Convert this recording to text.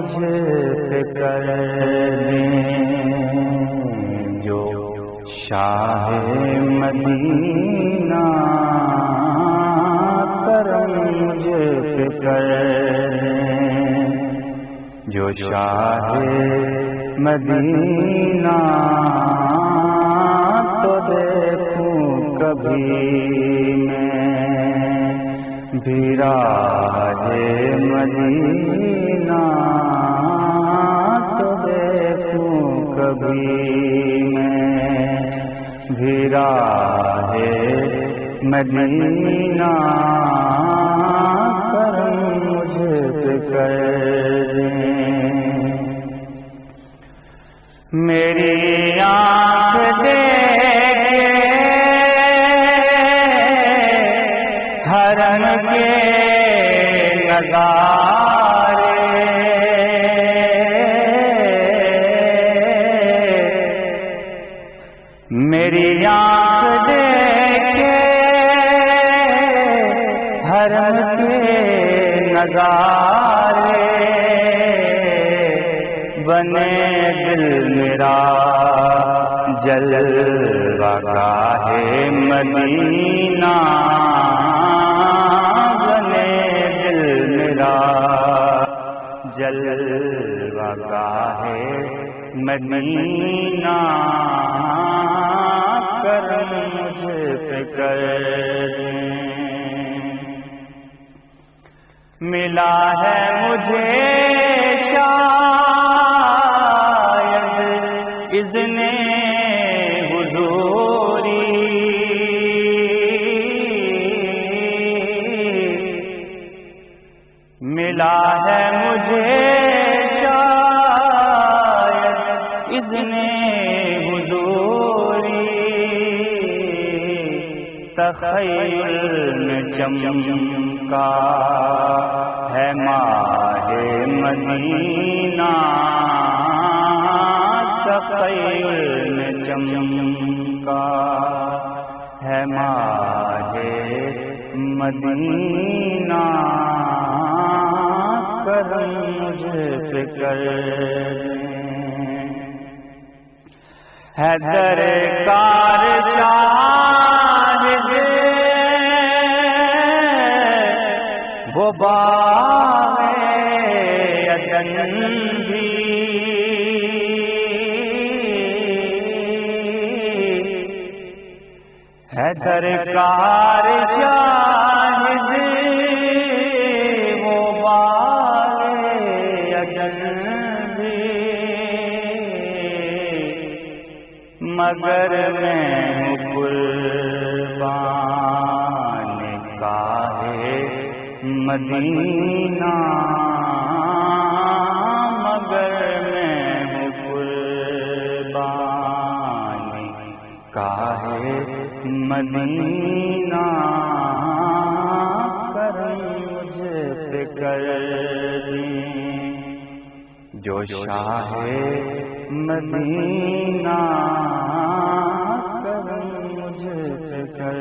مجھے پہ کر دیں، جو شاہ مدینہ کرم مجھے پہ کر دیں، جو شاہ مدینہ تو دیکھوں کبھی میں بھی راہ مدینہ تو دیکھوں کبھی میں بھی راہ مدینہ کرم مجھے پہ کر دیں۔ میری آنکھ دیکھے حرم کے نظارے، میری آنکھ دیکھے حرم کے نظارے، بنے دل میرا جلوہ گاہ مدینہ، بنے دل میرا جلوہ گاہ مدینہ، کرم مجھے پہ کر دیں۔ ملا ہے مجھے اذن حضوری، ملا ہے مجھے شاید اذن حضوری، تخیل میں چمکا ہے ماہ مدینہ، تخیل میں چمکا ہے ماہ مدینہ، کرم مجھے پہ کر دیں۔ ہے درکار شاہد وہ باغ عدن بھی، ہے درکار شاہد وہ باغ عدن بھی، مگر میں ہوں قربان گاہ مدینہ، مگر میں ہوں قربان گاہ مدینہ، کرم مجھے پہ کر دیں، جو شاہ مدینہ کرم مجھے پہ کر